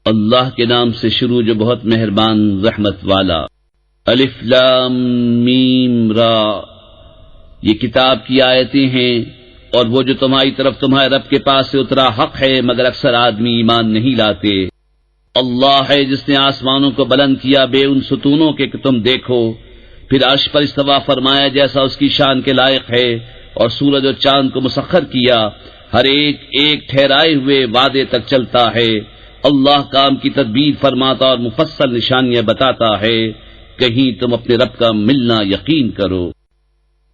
اللہ کے نام سے شروع جو بہت مہربان رحمت والا۔ الف لام میم را، یہ کتاب کی آیتیں ہیں، اور وہ جو تمہاری طرف تمہارے رب کے پاس سے اترا حق ہے، مگر اکثر آدمی ایمان نہیں لاتے۔ اللہ ہے جس نے آسمانوں کو بلند کیا بے ان ستونوں کے کہ تم دیکھو، پھر عرش پر استوا فرمایا جیسا اس کی شان کے لائق ہے، اور سورج اور چاند کو مسخر کیا، ہر ایک ایک ٹھہرائے ہوئے وعدے تک چلتا ہے۔ اللہ کام کی تدبیر فرماتا اور مفصل نشانیاں بتاتا ہے، کہیں تم اپنے رب کا ملنا یقین کرو۔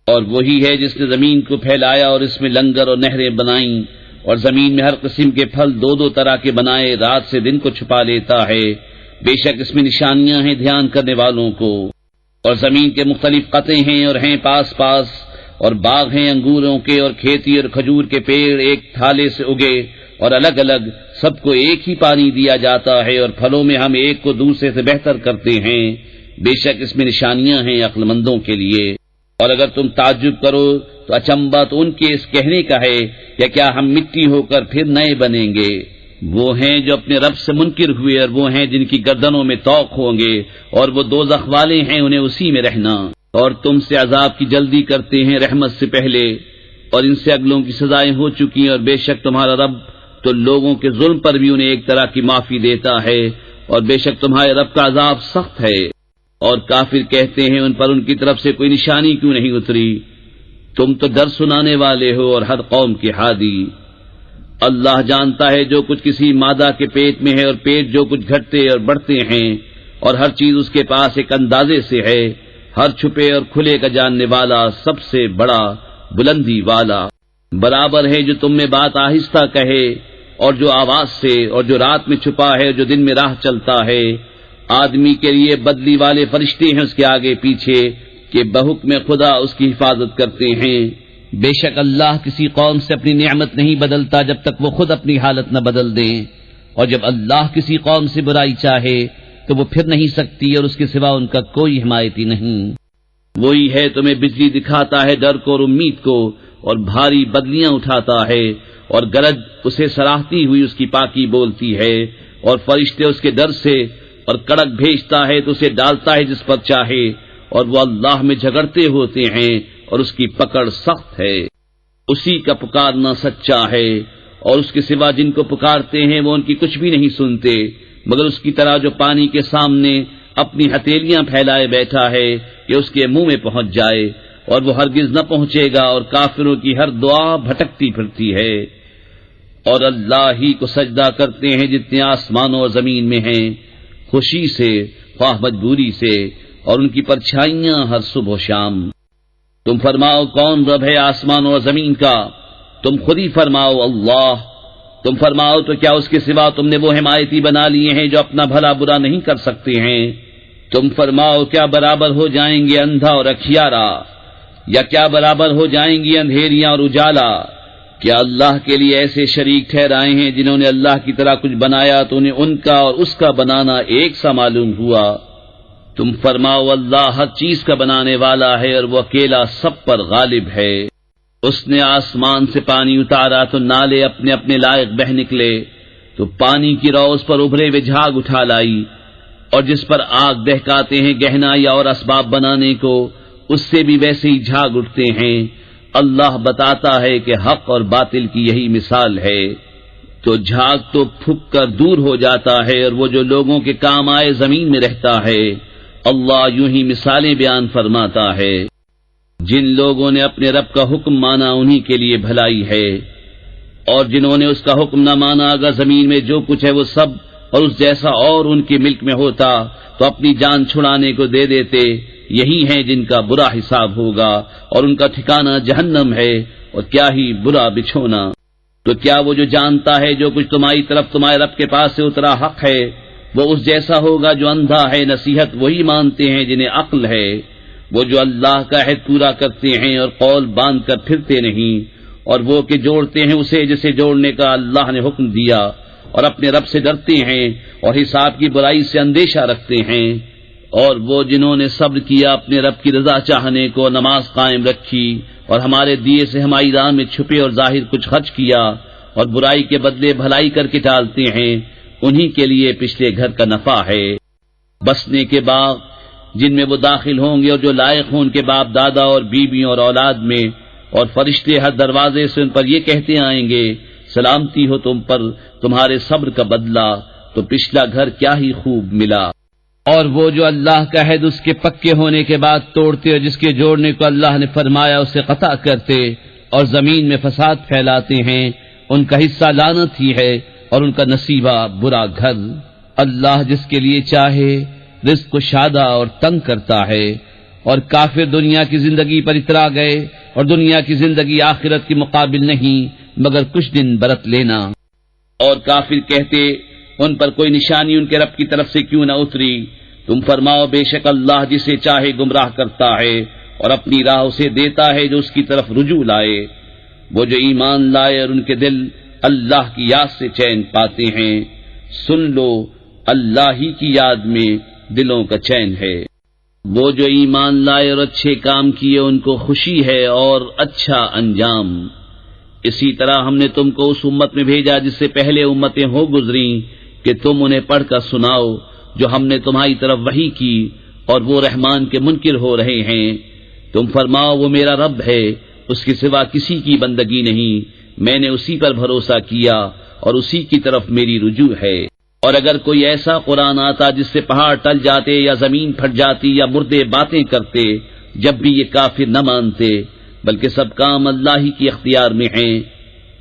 اور وہی ہے جس نے زمین کو پھیلایا اور اس میں لنگر اور نہریں بنائیں، اور زمین میں ہر قسم کے پھل دو دو طرح کے بنائے، رات سے دن کو چھپا لیتا ہے، بے شک اس میں نشانیاں ہیں دھیان کرنے والوں کو۔ اور زمین کے مختلف قطعے ہیں اور ہیں پاس پاس، اور باغ ہیں انگوروں کے اور کھیتی اور کھجور کے پیڑ ایک تھالے سے اگے اور الگ الگ، سب کو ایک ہی پانی دیا جاتا ہے، اور پھلوں میں ہم ایک کو دوسرے سے بہتر کرتے ہیں، بے شک اس میں نشانیاں ہیں عقل مندوں کے لیے۔ اور اگر تم تعجب کرو تو اچنبا تو ان کے اس کہنے کا ہے کہ کیا ہم مٹی ہو کر پھر نئے بنیں گے؟ وہ ہیں جو اپنے رب سے منکر ہوئے، اور وہ ہیں جن کی گردنوں میں طوق ہوں گے، اور وہ دوزخ والے ہیں، انہیں اسی میں رہنا۔ اور تم سے عذاب کی جلدی کرتے ہیں رحمت سے پہلے، اور ان سے اگلوں کی سزائیں ہو چکی ہیں، اور بے شک تمہارا رب تو لوگوں کے ظلم پر بھی انہیں ایک طرح کی معافی دیتا ہے، اور بے شک تمہارے رب کا عذاب سخت ہے۔ اور کافر کہتے ہیں ان پر ان کی طرف سے کوئی نشانی کیوں نہیں اتری؟ تم تو ڈر سنانے والے ہو اور ہر قوم کے ہادی۔ اللہ جانتا ہے جو کچھ کسی مادہ کے پیٹ میں ہے، اور پیٹ جو کچھ گھٹتے اور بڑھتے ہیں، اور ہر چیز اس کے پاس ایک اندازے سے ہے، ہر چھپے اور کھلے کا جاننے والا، سب سے بڑا بلندی والا۔ برابر ہے جو تم میں بات آہستہ کہے، اور جو آواز سے، اور جو رات میں چھپا ہے، اور جو دن میں راہ چلتا ہے۔ آدمی کے لیے بدلی والے فرشتے ہیں اس کے آگے پیچھے، کہ بحکم خدا اس کی حفاظت کرتے ہیں۔ بے شک اللہ کسی قوم سے اپنی نعمت نہیں بدلتا جب تک وہ خود اپنی حالت نہ بدل دیں، اور جب اللہ کسی قوم سے برائی چاہے تو وہ پھر نہیں سکتی، اور اس کے سوا ان کا کوئی حمایتی نہیں۔ وہی ہے تمہیں بجلی دکھاتا ہے ڈر کو اور امید کو، اور بھاری بدلیاں اٹھاتا ہے، اور گرج اسے سراہتی ہوئی اس کی پاکی بولتی ہے، اور فرشتے اس کے ڈر سے، اور کڑک بھیجتا ہے تو اسے ڈالتا ہے جس پر چاہے، اور وہ اللہ میں جھگڑتے ہوتے ہیں، اور اس کی پکڑ سخت ہے۔ اسی کا پکارنا سچا ہے، اور اس کے سوا جن کو پکارتے ہیں وہ ان کی کچھ بھی نہیں سنتے، مگر اس کی طرح جو پانی کے سامنے اپنی ہتھیلیاں پھیلائے بیٹھا ہے کہ اس کے منہ میں پہنچ جائے، اور وہ ہرگز نہ پہنچے گا، اور کافروں کی ہر دعا بھٹکتی پھرتی ہے۔ اور اللہ ہی کو سجدہ کرتے ہیں جتنے آسمانوں اور زمین میں ہیں، خوشی سے خواہ مجبوری سے، اور ان کی پرچھائیاں ہر صبح و شام۔ تم فرماؤ کون رب ہے آسمانوں اور زمین کا؟ تم خود ہی فرماؤ اللہ۔ تم فرماؤ تو کیا اس کے سوا تم نے وہ حمایتی بنا لیے ہیں جو اپنا بھلا برا نہیں کر سکتے ہیں؟ تم فرماؤ کیا برابر ہو جائیں گے اندھا اور اکھیارا، یا کیا برابر ہو جائیں گی اندھیریاں اور اجالا؟ کیا اللہ کے لیے ایسے شریک ٹھہرائے ہیں جنہوں نے اللہ کی طرح کچھ بنایا تو انہیں ان کا اور اس کا بنانا ایک سا معلوم ہوا؟ تم فرماؤ اللہ ہر چیز کا بنانے والا ہے، اور وہ اکیلا سب پر غالب ہے۔ اس نے آسمان سے پانی اتارا تو نالے اپنے اپنے لائق بہ نکلے، تو پانی کی رو اس پر ابھرے ہوئے جھاگ اٹھا لائی، اور جس پر آگ دہکاتے ہیں گہنا یا اور اسباب بنانے کو، اس سے بھی ویسے ہی جھاگ اٹھتے ہیں۔ اللہ بتاتا ہے کہ حق اور باطل کی یہی مثال ہے، تو جھاگ تو پھک کر دور ہو جاتا ہے، اور وہ جو لوگوں کے کام آئے زمین میں رہتا ہے۔ اللہ یوں ہی مثالیں بیان فرماتا ہے۔ جن لوگوں نے اپنے رب کا حکم مانا انہی کے لیے بھلائی ہے، اور جنہوں نے اس کا حکم نہ مانا، اگر زمین میں جو کچھ ہے وہ سب اور اس جیسا اور ان کے ملک میں ہوتا تو اپنی جان چھڑانے کو دے دیتے، یہی ہیں جن کا برا حساب ہوگا، اور ان کا ٹھکانہ جہنم ہے، اور کیا ہی برا بچھونا۔ تو کیا وہ جو جانتا ہے جو کچھ تمہاری طرف تمہارے رب کے پاس سے اترا حق ہے، وہ اس جیسا ہوگا جو اندھا ہے؟ نصیحت وہی مانتے ہیں جنہیں عقل ہے، وہ جو اللہ کا عہد پورا کرتے ہیں اور قول باندھ کر پھرتے نہیں، اور وہ کہ جوڑتے ہیں اسے جسے جوڑنے کا اللہ نے حکم دیا، اور اپنے رب سے ڈرتے ہیں اور حساب کی برائی سے اندیشہ رکھتے ہیں۔ اور وہ جنہوں نے صبر کیا اپنے رب کی رضا چاہنے کو، نماز قائم رکھی، اور ہمارے دیے سے ہماری راہ میں چھپے اور ظاہر کچھ خرچ کیا، اور برائی کے بدلے بھلائی کر کے ٹالتے ہیں، انہی کے لیے پچھلے گھر کا نفع ہے، بسنے کے باغ جن میں وہ داخل ہوں گے، اور جو لائق ہوں ان کے باپ دادا اور بیویوں اور اولاد میں، اور فرشتے ہر دروازے سے ان پر یہ کہتے آئیں گے سلامتی ہو تم پر، تمہارے صبر کا بدلہ تو پچھلا گھر کیا ہی خوب ملا۔ اور وہ جو اللہ کا عہد اس کے پکے ہونے کے بعد توڑتے اور جس کے جوڑنے کو اللہ نے فرمایا اسے قطع کرتے اور زمین میں فساد پھیلاتے ہیں، ان کا حصہ لعنت ہی ہے اور ان کا نصیبہ برا گھر۔ اللہ جس کے لیے چاہے رزق کو شادہ اور تنگ کرتا ہے، اور کافر دنیا کی زندگی پر اترا گئے، اور دنیا کی زندگی آخرت کے مقابل نہیں مگر کچھ دن برت لینا۔ اور کافر کہتے ان پر کوئی نشانی ان کے رب کی طرف سے کیوں نہ اتری؟ تم فرماؤ بے شک اللہ جسے چاہے گمراہ کرتا ہے اور اپنی راہ اسے دیتا ہے جو اس کی طرف رجوع لائے۔ وہ جو ایمان لائے اور ان کے دل اللہ کی یاد سے چین پاتے ہیں، سن لو اللہ ہی کی یاد میں دلوں کا چین ہے۔ وہ جو ایمان لائے اور اچھے کام کیے ان کو خوشی ہے اور اچھا انجام۔ اسی طرح ہم نے تم کو اس امت میں بھیجا جس سے پہلے امتیں ہو گزری کہ تم انہیں پڑھ کر سناؤ جو ہم نے تمہاری طرف وحی کی، اور وہ رحمان کے منکر ہو رہے ہیں۔ تم فرماؤ وہ میرا رب ہے، اس کے سوا کسی کی بندگی نہیں، میں نے اسی پر بھروسہ کیا اور اسی کی طرف میری رجوع ہے۔ اور اگر کوئی ایسا قرآن آتا جس سے پہاڑ ٹل جاتے یا زمین پھٹ جاتی یا مردے باتیں کرتے، جب بھی یہ کافر نہ مانتے، بلکہ سب کام اللہ ہی کی اختیار میں ہیں،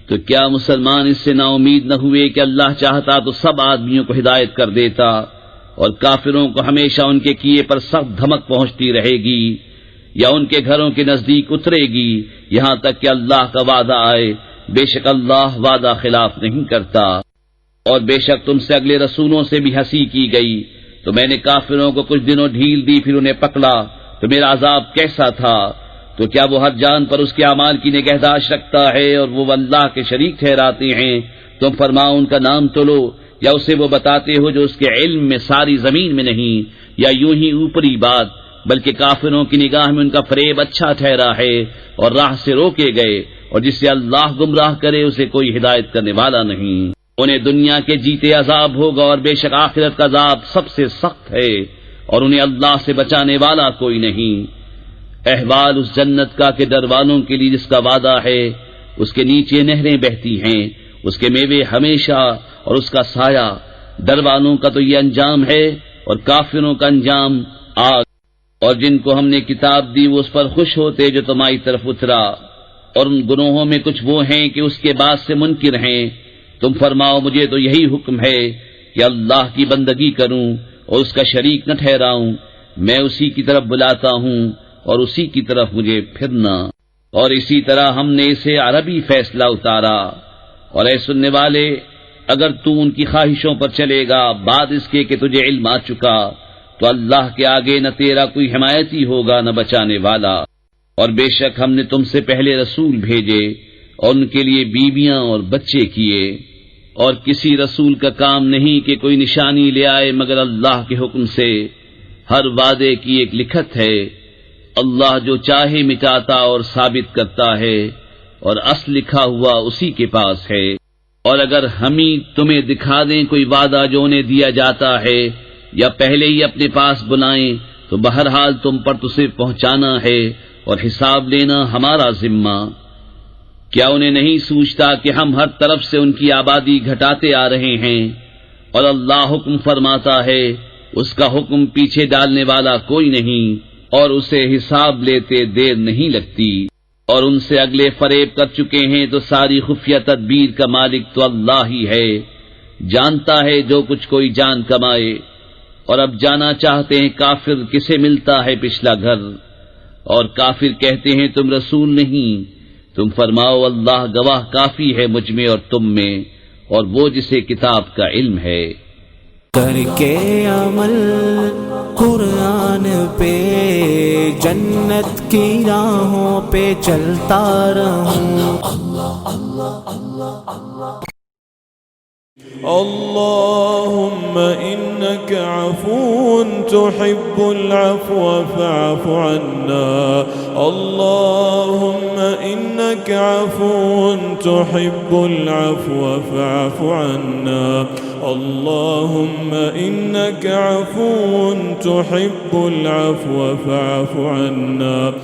تو کیا مسلمان اس سے نا امید نہ ہوئے کہ اللہ چاہتا تو سب آدمیوں کو ہدایت کر دیتا، اور کافروں کو ہمیشہ ان کے کیے پر سخت دھمک پہنچتی رہے گی، یا ان کے گھروں کے نزدیک اترے گی یہاں تک کہ اللہ کا وعدہ آئے۔ بے شک اللہ وعدہ خلاف نہیں کرتا۔ اور بے شک تم سے اگلے رسولوں سے بھی ہنسی کی گئی، تو میں نے کافروں کو کچھ دنوں ڈھیل دی پھر انہیں پکڑا، تو میرا عذاب کیسا تھا؟ تو کیا وہ ہر جان پر اس کے اعمال کی نگہداشت رکھتا ہے اور وہ اللہ کے شریک ٹھہراتے ہیں؟ تم فرماؤ ان کا نام تو لو، یا اسے وہ بتاتے ہو جو اس کے علم میں ساری زمین میں نہیں، یا یوں ہی اوپری بات، بلکہ کافروں کی نگاہ میں ان کا فریب اچھا ٹھہرا ہے اور راہ سے روکے گئے، اور جس سے اللہ گمراہ کرے اسے کوئی ہدایت کرنے والا نہیں۔ انہیں دنیا کے جیتے عذاب ہوگا، اور بے شک آخرت کا عذاب سب سے سخت ہے، اور انہیں اللہ سے بچانے والا کوئی نہیں۔ احوال اس جنت کا کہ ڈر والوں کے لیے جس کا وعدہ ہے، اس کے نیچے نہریں بہتی ہیں، اس کے میوے ہمیشہ اور اس کا سایہ۔ ڈر والوں کا تو یہ انجام ہے، اور کافروں کا انجام آگ۔ اور جن کو ہم نے کتاب دی وہ اس پر خوش ہوتے جو تمہاری طرف اترا، اور ان گناہوں میں کچھ وہ ہیں کہ اس کے بعد سے منکر ہیں۔ تم فرماؤ مجھے تو یہی حکم ہے کہ اللہ کی بندگی کروں اور اس کا شریک نہ ٹھہراؤں، میں اسی کی طرف بلاتا ہوں اور اسی کی طرف مجھے پھرنا۔ اور اسی طرح ہم نے اسے عربی فیصلہ اتارا۔ اور اے سننے والے، اگر تو ان کی خواہشوں پر چلے گا بعد اس کے کہ تجھے علم آ چکا، تو اللہ کے آگے نہ تیرا کوئی حمایتی ہوگا نہ بچانے والا۔ اور بے شک ہم نے تم سے پہلے رسول بھیجے اور ان کے لیے بیویاں اور بچے کیے، اور کسی رسول کا کام نہیں کہ کوئی نشانی لے آئے مگر اللہ کے حکم سے۔ ہر وعدے کی ایک لکھت ہے، اللہ جو چاہے مٹاتا اور ثابت کرتا ہے، اور اصل لکھا ہوا اسی کے پاس ہے۔ اور اگر ہم ہی تمہیں دکھا دیں کوئی وعدہ جو انہیں دیا جاتا ہے، یا پہلے ہی اپنے پاس بلائیں، تو بہرحال تم پر تو صرف پہنچانا ہے اور حساب لینا ہمارا ذمہ۔ کیا انہیں نہیں سوچتا کہ ہم ہر طرف سے ان کی آبادی گھٹاتے آ رہے ہیں، اور اللہ حکم فرماتا ہے، اس کا حکم پیچھے ڈالنے والا کوئی نہیں، اور اسے حساب لیتے دیر نہیں لگتی۔ اور ان سے اگلے فریب کر چکے ہیں، تو ساری خفیہ تدبیر کا مالک تو اللہ ہی ہے، جانتا ہے جو کچھ کوئی جان کمائے۔ اور اب جانا چاہتے ہیں کافر کسے ملتا ہے پچھلا گھر، اور کافر کہتے ہیں تم رسول نہیں۔ تم فرماؤ اللہ گواہ کافی ہے مجھ میں اور تم میں، اور وہ جسے کتاب کا علم ہے۔ کر کے عمل قرآن پہ جنت کی راہوں پہ چلتا رہوں۔ اللهم إنك عفو تحب العفو فاعف عنا اللهم إنك إنك عفو تحب العفو فاعف عنا. اللهم إنك عفو تحب العفو فاعف عنا.